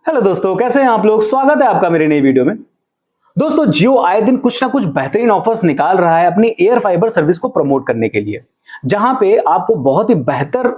Hello दोस्तों, कैसे हैं आप लोग। स्वागत है आपका मेरी नई वीडियो में। दोस्तों, जियो आए दिन कुछ ना कुछ बेहतरीन ऑफर्स निकाल रहा है अपनी एयर फाइबर सर्विस को प्रमोट करने के लिए, जहां पे आपको बहुत ही बेहतर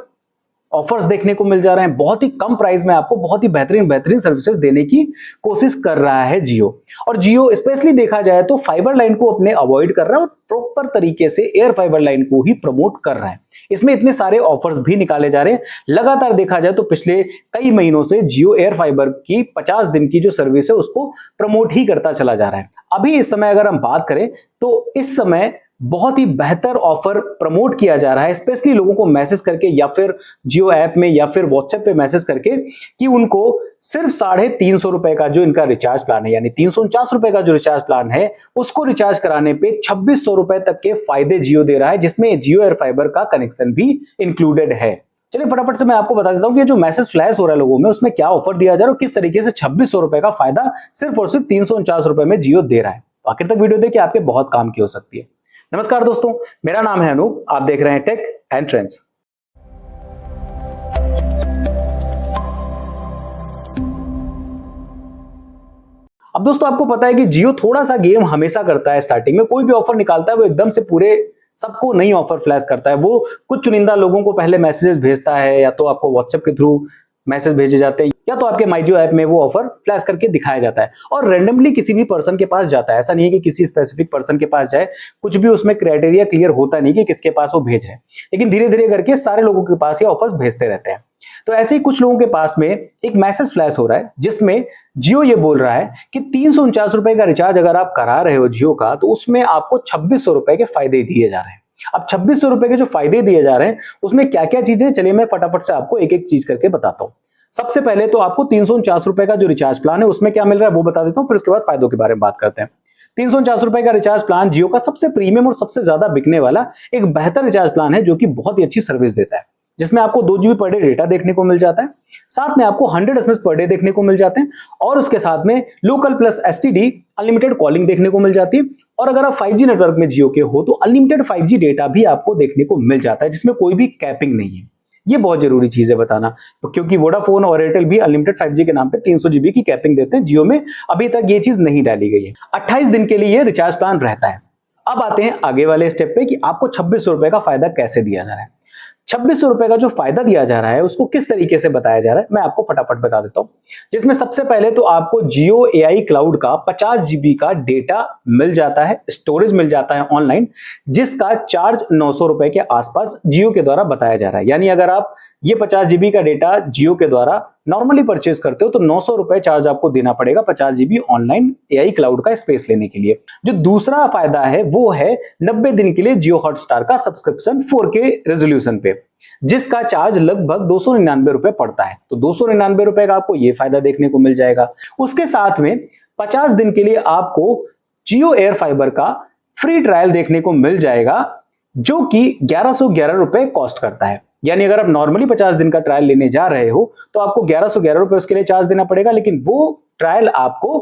ऑफर्स देखने को मिल जा रहे हैं। बहुत ही कम प्राइस में आपको बहुत ही बेहतरीन बेहतरीन सर्विसेज देने की कोशिश कर रहा है जियो। और जियो स्पेशली देखा जाए तो फाइबर लाइन को अपने अवॉइड कर रहा है और प्रॉपर तरीके से एयर फाइबर लाइन को ही प्रमोट कर रहा है। इसमें इतने सारे ऑफर्स भी निकाले जा रहे हैं। लगातार देखा जाए तो पिछले कई महीनों से जियो एयर फाइबर की 50 दिन की जो सर्विस है उसको प्रमोट ही करता चला जा रहा है। अभी इस समय अगर हम बात करें तो इस समय बहुत ही बेहतर ऑफर प्रमोट किया जा रहा है, स्पेशली लोगों को मैसेज करके या फिर जियो ऐप में या फिर व्हाट्सएप पे मैसेज करके कि उनको सिर्फ 350 रुपए का जो इनका रिचार्ज प्लान है, यानी 349 रुपए का जो रिचार्ज प्लान है, उसको रिचार्ज कराने पे 2600 रुपए तक के फायदे जियो दे रहा है, जिसमें जियो एयर फाइबर का कनेक्शन भी इंक्लूडेड है। चलिए फटाफट से मैं आपको बता देता हूं कि जो मैसेज फ्लैश हो रहा है लोगों में, उसमें क्या ऑफर दिया जा रहा है और किस तरीके से 2600 रुपए का फायदा सिर्फ और सिर्फ 349 रुपए में जियो दे रहा है। आखिर तक वीडियो देखिए, आपके बहुत काम की हो सकती है। नमस्कार दोस्तों, मेरा नाम है अनूप, आप देख रहे हैं टेक एंड ट्रेंड्स। अब दोस्तों, आपको पता है कि जियो थोड़ा सा गेम हमेशा करता है। स्टार्टिंग में कोई भी ऑफर निकालता है वो एकदम से पूरे सबको नई ऑफर फ्लैश करता है। वो कुछ चुनिंदा लोगों को पहले मैसेजेस भेजता है, या तो आपको व्हाट्सएप के थ्रू मैसेज भेजे जाते हैं या तो आपके माईजियो ऐप में वो ऑफर फ्लैश करके दिखाया जाता है और रैंडमली किसी भी पर्सन के पास जाता है। ऐसा नहीं है कि किसी स्पेसिफिक पर्सन के पास जाए, कुछ भी उसमें क्राइटेरिया क्लियर होता नहीं कि किसके पास वो भेजे, लेकिन धीरे धीरे करके सारे लोगों के पास ये ऑफर्स भेजते रहते हैं। तो ऐसे ही कुछ लोगों के पास में एक मैसेज फ्लैश हो रहा है जिसमें जियो ये बोल रहा है कि 349 रुपए का रिचार्ज अगर आप करा रहे हो जियो का, तो उसमें आपको 2600 रुपए के फायदे दिए जा रहे हैं। अब 2600 रुपए के जो फायदे दिए जा रहे हैं उसमें क्या क्या चीजें, चलिए मैं फटाफट से आपको एक एक चीज करके बताता हूं। सबसे पहले तो आपको 349 रुपए का जो रिचार्ज प्लान है उसमें क्या मिल रहा है वो बता देता हूं, फिर उसके बाद फायदों के बारे में बात करते हैं। 349 रुपए का रिचार्ज प्लान जियो का सबसे प्रीमियम और सबसे ज्यादा बिकने वाला एक बेहतर रिचार्ज प्लान है, जो कि बहुत ही अच्छी सर्विस देता है, जिसमें आपको 2 GB पर डे डेटा देखने को मिल जाता है, साथ में आपको 100 SMS पर डे देखने को मिल जाते हैं, और उसके साथ में local plus STD unlimited calling देखने को मिल जाती है। और अगर आप 5G नेटवर्क में जियो के हो तो अनलिमिटेड 5G डेटा भी आपको देखने को मिल जाता है, जिसमें कोई भी कैपिंग नहीं है। ये बहुत जरूरी चीज है बताना, तो क्योंकि वोडाफोन और एयरटेल भी अनलिमिटेड 5G के नाम पे 300 GB की कैपिंग देते हैं। जियो में अभी तक ये चीज नहीं डाली गई है। 28 दिन के लिए ये रिचार्ज प्लान रहता है। अब आते हैं आगे वाले स्टेप पे कि आपको 2600 रुपए का फायदा कैसे दिया जा रहा है। 2600 रुपए का जो फायदा दिया जा रहा है उसको किस तरीके से बताया जा रहा है मैं आपको फटाफट बता देता हूं। जिसमें सबसे पहले तो आपको जियो AI क्लाउड का 50 GB का डेटा मिल जाता है, स्टोरेज मिल जाता है ऑनलाइन, जिसका चार्ज 900 रुपए के आसपास जियो के द्वारा बताया जा रहा है। यानी अगर आप ये 50 GB का डेटा जियो के द्वारा नॉर्मली परचेज करते हो तो 900 रुपए चार्ज आपको देना पड़ेगा 50 GB ऑनलाइन AI क्लाउड का स्पेस लेने के लिए। जो दूसरा फायदा है वो है 90 दिन के लिए जियो हॉटस्टार का सब्सक्रिप्शन 4K रेजोल्यूशन पे, जिसका चार्ज लगभग 299 रुपए पड़ता है। तो 299 रुपए का आपको ये फायदा देखने को मिल जाएगा। उसके साथ में 50 दिन के लिए आपको जियो एयर फाइबर का फ्री ट्रायल देखने को मिल जाएगा, जो कि 1111 रुपए कॉस्ट करता है। यानी अगर आप नॉर्मली 50 दिन का ट्रायल लेने जा रहे हो तो आपको 1111 रुपए उसके लिए चार्ज देना पड़ेगा, लेकिन वो ट्रायल आपको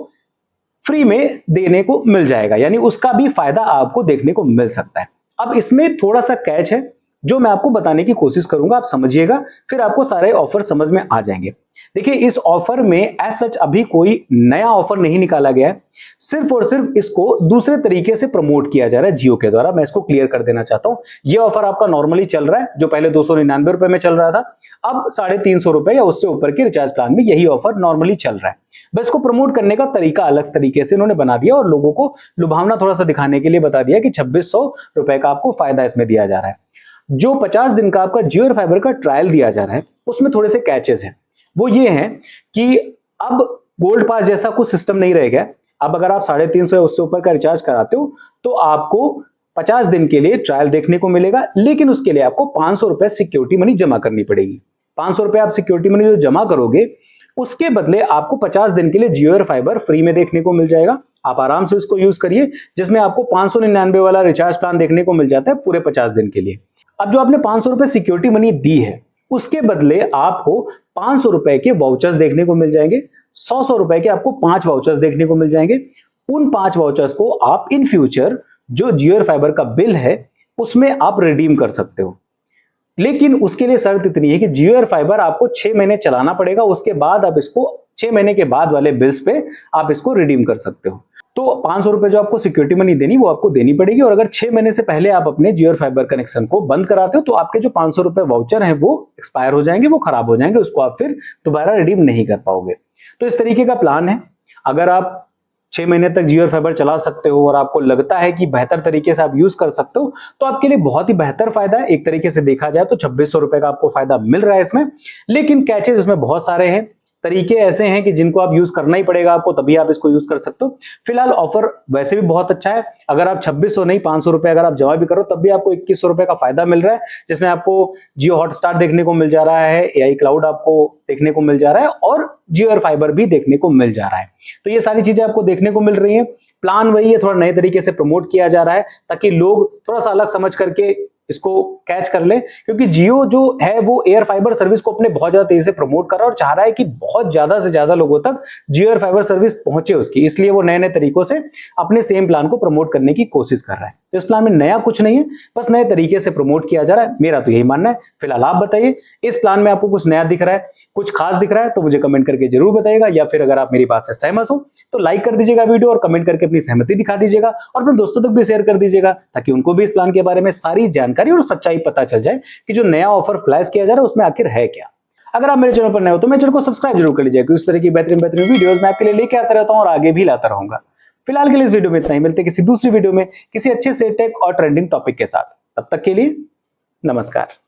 फ्री में देने को मिल जाएगा, यानी उसका भी फायदा आपको देखने को मिल सकता है। अब इसमें थोड़ा सा कैच है जो मैं आपको बताने की कोशिश करूंगा, आप समझिएगा, फिर आपको सारे ऑफर समझ में आ जाएंगे। देखिए, इस ऑफर में एज सच अभी कोई नया ऑफर नहीं निकाला गया है, सिर्फ और सिर्फ इसको दूसरे तरीके से प्रमोट किया जा रहा है जियो के द्वारा। मैं इसको क्लियर कर देना चाहता हूं। यह ऑफर आपका नॉर्मली चल रहा है, जो पहले 299 रुपए में चल रहा था, अब 350 रुपए या उससे ऊपर के रिचार्ज प्लान में यही ऑफर नॉर्मली चल रहा है। बस इसको प्रमोट करने का तरीका अलग तरीके से इन्होंने बना दिया और लोगों को लुभावना थोड़ा सा दिखाने के लिए बता दिया कि 2600 रुपए का आपको फायदा इसमें दिया जा रहा है। जो 50 दिन का आपका जियो एयर फाइबर का ट्रायल दिया जा रहा है उसमें थोड़े से कैचेस हैं। वो ये हैं कि अब गोल्ड पास जैसा कुछ सिस्टम नहीं रह गया। अब अगर आप 350 या उससे ऊपर का रिचार्ज कराते हो तो आपको 50 दिन के लिए ट्रायल देखने को मिलेगा, लेकिन उसके लिए आपको 500 रुपए सिक्योरिटी मनी जमा करनी पड़ेगी। 500 रुपए आप सिक्योरिटी मनी जो जमा करोगे उसके बदले आपको 50 दिन के लिए जियो एयर फाइबर फ्री में देखने को मिल जाएगा। आप आराम से उसको यूज करिए, जिसमें आपको 599 वाला रिचार्ज प्लान देखने को मिल जाता है पूरे 50 दिन के लिए। अब जो आपने 500 रुपए सिक्योरिटी मनी दी है उसके बदले आपको 500 रुपए के वाउचर्स देखने को मिल जाएंगे। 100 रुपए के आपको 5 वाउचर्स देखने को मिल जाएंगे। उन 5 वाउचर्स को आप इन फ्यूचर जो जियो एयर फाइबर का बिल है उसमें आप रिडीम कर सकते हो। लेकिन उसके लिए शर्त इतनी है कि जियो एयर फाइबर आपको 6 महीने चलाना पड़ेगा, उसके बाद आप इसको 6 महीने के बाद वाले बिल्स पे आप इसको रिडीम कर सकते हो। तो 500 रुपए जो आपको सिक्योरिटी मनी देनी वो आपको देनी पड़ेगी, और अगर 6 महीने से पहले आप अपने जियो और फाइबर कनेक्शन को बंद कराते हो तो आपके जो 500 रुपए वाउचर हैं वो एक्सपायर हो जाएंगे, वो खराब हो जाएंगे, उसको आप फिर दोबारा रिडीम नहीं कर पाओगे। तो इस तरीके का प्लान है। अगर आप 6 महीने तक जियो और फाइबर चला सकते हो और आपको लगता है कि बेहतर तरीके से आप यूज कर सकते हो तो आपके लिए बहुत ही बेहतर फायदा है। एक तरीके से देखा जाए तो 2600 रुपए का आपको फायदा मिल रहा है इसमें, लेकिन कैचेस इसमें बहुत सारे हैं, तरीके ऐसे हैं कि जिनको आप यूज करना ही पड़ेगा आपको, तभी आप इसको यूज कर सकते हो। फिलहाल ऑफर वैसे भी बहुत अच्छा है। अगर आप 2600 नहीं 500 रुपए अगर आप जमा भी करो तब भी आपको 2100 रुपए का फायदा मिल रहा है, जिसमें आपको जियो हॉटस्टार देखने को मिल जा रहा है, एआई क्लाउड आपको देखने को मिल जा रहा है, और जियो और फाइबर भी देखने को मिल जा रहा है। तो ये सारी चीजें आपको देखने को मिल रही है। प्लान वही है, थोड़ा नए तरीके से प्रमोट किया जा रहा है ताकि लोग थोड़ा सा अलग समझ करके इसको कैच कर ले, क्योंकि जियो जो है वो एयर फाइबर सर्विस को अपने बहुत ज्यादा तेजी से प्रमोट कर रहा है और चाह रहा है कि बहुत ज्यादा से ज्यादा लोगों तक जियो एयर फाइबर सर्विस पहुंचे उसकी, इसलिए वो नए नए तरीकों से अपने सेम प्लान को प्रमोट करने की कोशिश कर रहा है। तो इस प्लान में नया कुछ नहीं है, बस नए तरीके से प्रमोट किया जा रहा है, मेरा तो यही मानना है। फिलहाल आप बताइए, इस प्लान में आपको कुछ नया दिख रहा है, कुछ खास दिख रहा है तो मुझे कमेंट करके जरूर बताइएगा, या फिर अगर आप मेरी बात से सहमत हो तो लाइक कर दीजिएगा वीडियो और कमेंट करके अपनी सहमति दिखा दीजिएगा, और अपने दोस्तों तक भी शेयर कर दीजिएगा ताकि उनको भी इस प्लान के बारे में सारी जानकारी और सच्चाई पता चल जाए कि जो नया ऑफर फ्लैश किया जा रहा है उसमें आखिर है क्या। अगर आप मेरे चैनल पर नए हो तो मेरे चैनल को सब्सक्राइब जरूर कर लीजिएगा, क्योंकि इस तरह की बेहतरीन वीडियोस मैं आपके लिए लेके आता रहता हूं और आगे भी लाता रहूंगा। फिलहाल के लिए इस वीडियो में इतना ही, मिलते हैं किसी दूसरी वीडियो में किसी अच्छे से टेक और ट्रेंडिंग टॉपिक के साथ। तब तक के लिए नमस्कार।